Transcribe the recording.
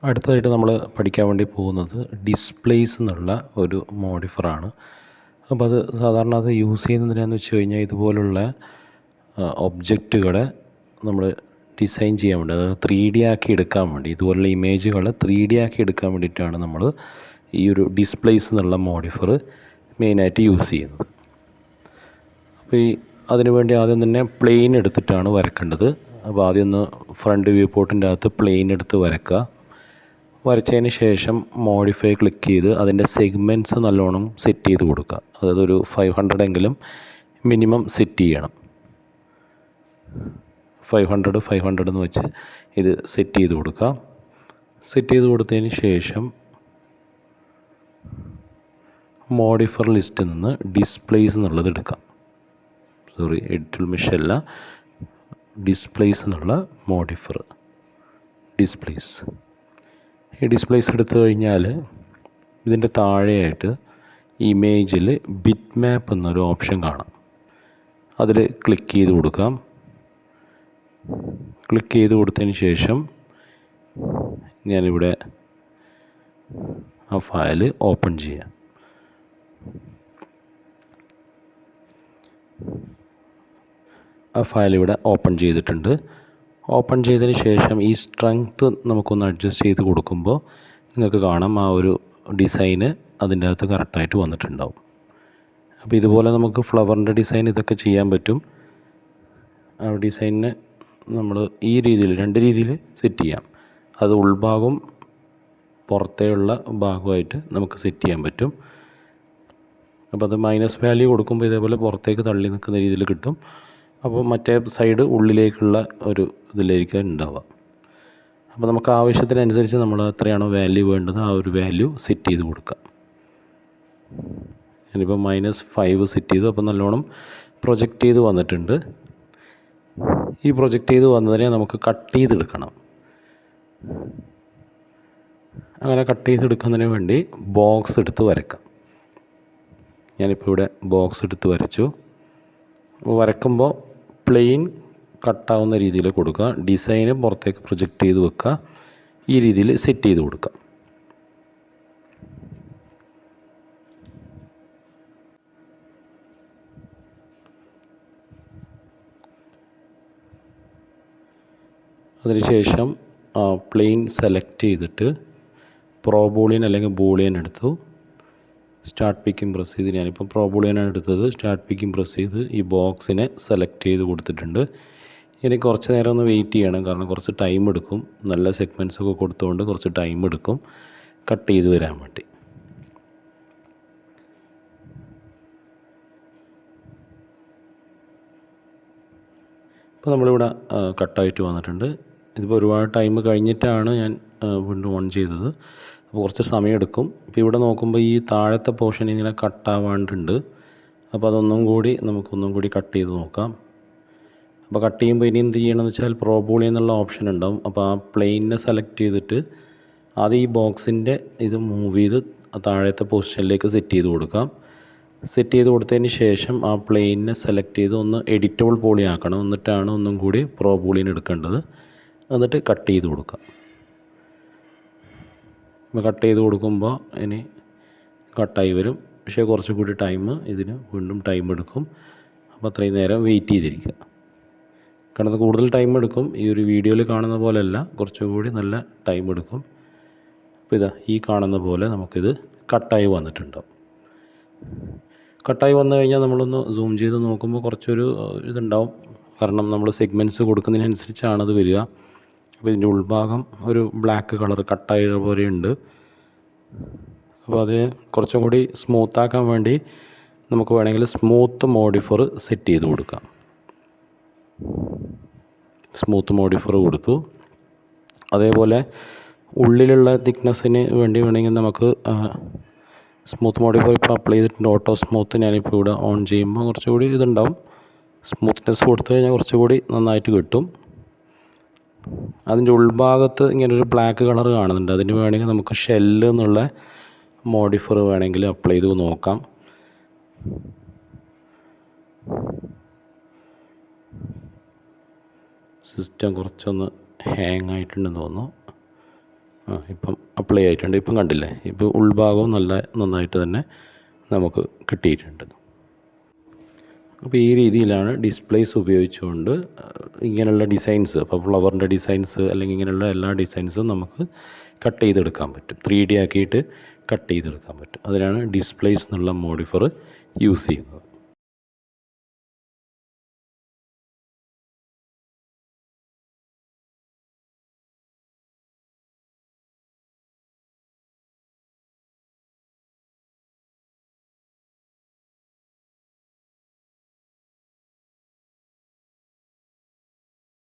അടുത്തതായിട്ട് നമ്മൾ പഠിക്കാൻ വേണ്ടി പോകുന്നത് ഡിസ്പ്ലേസ് എന്നുള്ള ഒരു മോഡിഫറാണ്. അപ്പോൾ അത് സാധാരണ അത് യൂസ് ചെയ്യുന്നതിനാന്ന് വെച്ച് കഴിഞ്ഞാൽ ഇതുപോലുള്ള ഒബ്ജക്റ്റുകളെ നമ്മൾ ഡിസൈൻ ചെയ്യാൻ വേണ്ടി, അതായത് 3D ആക്കി എടുക്കാൻ വേണ്ടി, ഇതുപോലുള്ള ഇമേജുകൾ 3D ആക്കി എടുക്കാൻ വേണ്ടിയിട്ടാണ് നമ്മൾ ഈ ഒരു ഡിസ്പ്ലേസ് എന്നുള്ള മോഡിഫർ മെയിനായിട്ട് യൂസ് ചെയ്യുന്നത്. അപ്പോൾ അതിനു വേണ്ടി ആദ്യം തന്നെ പ്ലെയിൻ എടുത്തിട്ടാണ് വരക്കേണ്ടത്. അപ്പോൾ ആദ്യം ഒന്ന് ഫ്രണ്ട് വ്യൂ പോർട്ടിൻ്റെ അകത്ത് പ്ലെയിൻ എടുത്ത് വരക്കുക. വരച്ചതിന് ശേഷം മോഡിഫൈ ക്ലിക്ക് ചെയ്ത് അതിൻ്റെ സെഗ്മെൻറ്റ്സ് നല്ലോണം സെറ്റ് ചെയ്ത് കൊടുക്കുക. അതായത് ഒരു 500 എങ്കിലും മിനിമം സെറ്റ് ചെയ്യണം. 500 എന്ന് വെച്ച് ഇത് സെറ്റ് ചെയ്ത് കൊടുക്കുക. സെറ്റ് ചെയ്ത് കൊടുത്തതിന് ശേഷം മോഡിഫർ ലിസ്റ്റിൽ നിന്ന് ഡിസ്പ്ലേസ് എന്നുള്ളത് എടുക്കാം. എഡിറ്റ് മെഷ് അല്ല, ഡിസ്പ്ലേസ് എന്നുള്ള മോഡിഫർ ഡിസ്പ്ലേസ്. ഈ ഡിസ്പ്ലേസ് എടുത്തു കഴിഞ്ഞാൽ ഇതിൻ്റെ താഴെയായിട്ട് ഇമേജിൽ ബിറ്റ് മാപ്പ് എന്നൊരു ഓപ്ഷൻ കാണാം. അതിൽ ക്ലിക്ക് ചെയ്ത് കൊടുക്കാം. ക്ലിക്ക് ചെയ്ത് കൊടുത്തതിന് ശേഷം ഞാനിവിടെ ആ ഫയൽ ഓപ്പൺ ചെയ്യാം. ആ ഫയൽ ഇവിടെ ഓപ്പൺ ചെയ്തിട്ടുണ്ട്. ഓപ്പൺ ചെയ്തതിന് ശേഷം ഈ സ്ട്രെങ്ത്ത് നമുക്കൊന്ന് അഡ്ജസ്റ്റ് ചെയ്ത് കൊടുക്കുമ്പോൾ നിങ്ങൾക്ക് കാണാം ആ ഒരു ഡിസൈന് അതിൻ്റെ അകത്ത് കറക്റ്റായിട്ട് വന്നിട്ടുണ്ടാവും. അപ്പോൾ ഇതുപോലെ നമുക്ക് ഫ്ലവറിൻ്റെ ഡിസൈൻ ഇതൊക്കെ ചെയ്യാൻ പറ്റും. ആ ഡിസൈനിനെ നമ്മൾ ഈ രീതിയിൽ 2 രീതിയിൽ സെറ്റ് ചെയ്യാം. അത് ഉൾഭാഗവും പുറത്തേയുള്ള ഭാഗമായിട്ട് നമുക്ക് സെറ്റ് ചെയ്യാൻ പറ്റും. അപ്പോൾ അത് മൈനസ് വാല്യൂ കൊടുക്കുമ്പോൾ ഇതേപോലെ പുറത്തേക്ക് തള്ളി നിൽക്കുന്ന രീതിയിൽ കിട്ടും. അപ്പോൾ മറ്റേ സൈഡ് ഉള്ളിലേക്കുള്ള ഒരു ഇതിലായിരിക്കും ഉണ്ടാവുക. അപ്പോൾ നമുക്ക് ആവശ്യത്തിനനുസരിച്ച് നമ്മൾ എത്രയാണോ വാല്യൂ വേണ്ടത് ആ ഒരു വാല്യൂ സെറ്റ് ചെയ്ത് കൊടുക്കാം. ഞാനിപ്പോൾ -5 സെറ്റ് ചെയ്തു. അപ്പോൾ നല്ലോണം പ്രൊജക്റ്റ് ചെയ്ത് വന്നിട്ടുണ്ട്. ഈ പ്രൊജക്റ്റ് ചെയ്ത് വന്നതിനെ നമുക്ക് കട്ട് ചെയ്തെടുക്കണം. അങ്ങനെ കട്ട് ചെയ്തെടുക്കുന്നതിന് വേണ്ടി ബോക്സ് എടുത്ത് വരക്കാം. ഞാനിപ്പോൾ ഇവിടെ ബോക്സ് എടുത്ത് വരച്ചു. വരക്കുമ്പോൾ പ്ലെയിൻ കട്ടാവുന്ന രീതിയിൽ കൊടുക്കുക. ഡിസൈന് പുറത്തേക്ക് പ്രൊജക്റ്റ് ചെയ്ത് വെക്കുക. ഈ രീതിയിൽ സെറ്റ് ചെയ്ത് കൊടുക്കുക. അതിനുശേഷം പ്ലെയിൻ സെലക്ട് ചെയ്തിട്ട് ബൂളിയൻ അല്ലെങ്കിൽ ബൂളിയൻ എടുത്തു. സ്റ്റാർട്ട് പിക്കിങ് പ്രസ് ചെയ്ത്, ഞാനിപ്പോൾ ബൂളിയനാണ് എടുത്തത്. സ്റ്റാർട്ട് പിക്കിങ് പ്രസ് ചെയ്ത് ഈ ബോക്സിനെ സെലക്ട് ചെയ്ത് കൊടുത്തിട്ടുണ്ട്. ഇനി കുറച്ച് നേരം ഒന്ന് വെയിറ്റ് ചെയ്യണം, കാരണം കുറച്ച് ടൈം എടുക്കും. നല്ല സെഗ്മെൻറ്റ്സൊക്കെ കൊടുത്തുകൊണ്ട് കുറച്ച് ടൈം എടുക്കും കട്ട് ചെയ്ത് വരാൻ വേണ്ടി. ഇപ്പോൾ നമ്മളിവിടെ കട്ടായിട്ട് വന്നിട്ടുണ്ട്. ഇതിപ്പോൾ ഒരുപാട് ടൈം കഴിഞ്ഞിട്ടാണ് ഞാൻ വീണ്ടും ഓൺ ചെയ്തത്. അപ്പോൾ കുറച്ച് സമയം എടുക്കും. ഇപ്പോൾ ഇവിടെ നോക്കുമ്പോൾ ഈ താഴത്തെ പോർഷൻ ഇങ്ങനെ കട്ടാവാണ്ടുണ്ട്. അപ്പോൾ അതൊന്നും കൂടി കട്ട് ചെയ്ത് നോക്കാം. അപ്പോൾ കട്ട് ചെയ്യുമ്പോൾ ഇനി എന്ത് ചെയ്യണമെന്ന് വെച്ചാൽ ബൂളിയൻ എന്നുള്ള ഓപ്ഷൻ ഉണ്ടാവും. അപ്പോൾ ആ പ്ലെയിനെ സെലക്ട് ചെയ്തിട്ട് അത് ഈ ബോക്സിൻ്റെ ഇത് മൂവ് ചെയ്ത് താഴത്തെ പൊസിഷനിലേക്ക് സെറ്റ് ചെയ്ത് കൊടുക്കാം. സെറ്റ് ചെയ്ത് കൊടുത്തതിന് ശേഷം ആ പ്ലെയിനെ സെലക്ട് ചെയ്ത് ഒന്ന് എഡിറ്റബിൾ പോളി ആക്കണം. എന്നിട്ടാണ് ഒന്നും കൂടി ബൂളിയൻ എടുക്കേണ്ടത്. എന്നിട്ട് കട്ട് ചെയ്ത് കൊടുക്കാം. അപ്പോൾ കട്ട് ചെയ്ത് കൊടുക്കുമ്പോൾ ഇനി കട്ടായി വരും. പക്ഷേ കുറച്ചും കൂടി ഇതിന് വീണ്ടും ടൈം എടുക്കും. അപ്പോൾ അത്രയും നേരം വെയിറ്റ് ചെയ്തിരിക്കുക. കാരണം കൂടുതൽ ടൈം എടുക്കും. ഈ ഒരു വീഡിയോയിൽ കാണുന്ന പോലെയല്ല, കുറച്ചും കൂടി നല്ല ടൈം എടുക്കും. അപ്പോൾ ഈ കാണുന്ന പോലെ നമുക്കിത് കട്ടായി വന്നിട്ടുണ്ടാവും. കട്ടായി വന്നു കഴിഞ്ഞാൽ നമ്മളൊന്ന് സൂം ചെയ്ത് നോക്കുമ്പോൾ കുറച്ചൊരു ഇതുണ്ടാവും. കാരണം നമ്മൾ സെഗ്മെൻറ്റ്സ് കൊടുക്കുന്നതിനനുസരിച്ചാണത് വരിക. അപ്പോൾ ഇതിൻ്റെ ഉൾഭാഗം ഒരു ബ്ലാക്ക് കളർ കട്ടായ പോലെ ഉണ്ട്. അപ്പോൾ അത് കുറച്ചും കൂടി സ്മൂത്താക്കാൻ വേണ്ടി നമുക്ക് വേണമെങ്കിൽ സ്മൂത്ത് മോഡിഫർ സെറ്റ് ചെയ്ത് കൊടുക്കാം. സ്മൂത്ത് മോഡിഫർ കൊടുത്തു. അതേപോലെ ഉള്ളിലുള്ള തിക്നെസ്സിന് വേണ്ടി വേണമെങ്കിൽ നമുക്ക് സ്മൂത്ത് മോഡിഫർ ഇപ്പോൾ അപ്ലൈ ചെയ്തിട്ടുണ്ട്. ഓട്ടോ സ്മൂത്ത് ഞാനിപ്പോൾ ഇവിടെ ഓൺ ചെയ്യുമ്പോൾ കുറച്ചുകൂടി ഇതുണ്ടാവും. സ്മൂത്ത്നെസ് കൊടുത്തു കഴിഞ്ഞാൽ കുറച്ചുകൂടി നന്നായിട്ട് കിട്ടും. അതിൻ്റെ ഉൾഭാഗത്ത് ഇങ്ങനൊരു ബ്ലാക്ക് കളർ കാണുന്നുണ്ട്. അതിന് വേണമെങ്കിൽ നമുക്ക് ഷെല്ല് എന്നുള്ള മോഡിഫർ വേണമെങ്കിൽ അപ്ലൈ ചെയ്ത് നോക്കാം. സിസ്റ്റം കുറച്ചൊന്ന് ഹാങ് ആയിട്ടുണ്ടെന്ന് തോന്നുന്നു. ഇപ്പം അപ്ലൈ ആയിട്ടുണ്ട്. ഇപ്പം കണ്ടില്ലേ, ഇപ്പോൾ ഉൾഭാഗവും നന്നായിട്ട് തന്നെ നമുക്ക് കിട്ടിയിട്ടുണ്ട്. അപ്പോൾ ഈ രീതിയിലാണ് ഡിസ്പ്ലേസ് ഉപയോഗിച്ചുകൊണ്ട് ഇങ്ങനെയുള്ള ഡിസൈൻസ്, ഇപ്പോൾ ഫ്ലവറിൻ്റെ ഡിസൈൻസ് അല്ലെങ്കിൽ ഇങ്ങനെയുള്ള എല്ലാ ഡിസൈൻസും നമുക്ക് കട്ട് ചെയ്തെടുക്കാൻ പറ്റും. 3D ആക്കിയിട്ട് കട്ട് ചെയ്തെടുക്കാൻ പറ്റും. അതിനാണ് ഡിസ്പ്ലേസ് എന്നുള്ള മോഡിഫയർ യൂസ് ചെയ്യുന്നത്.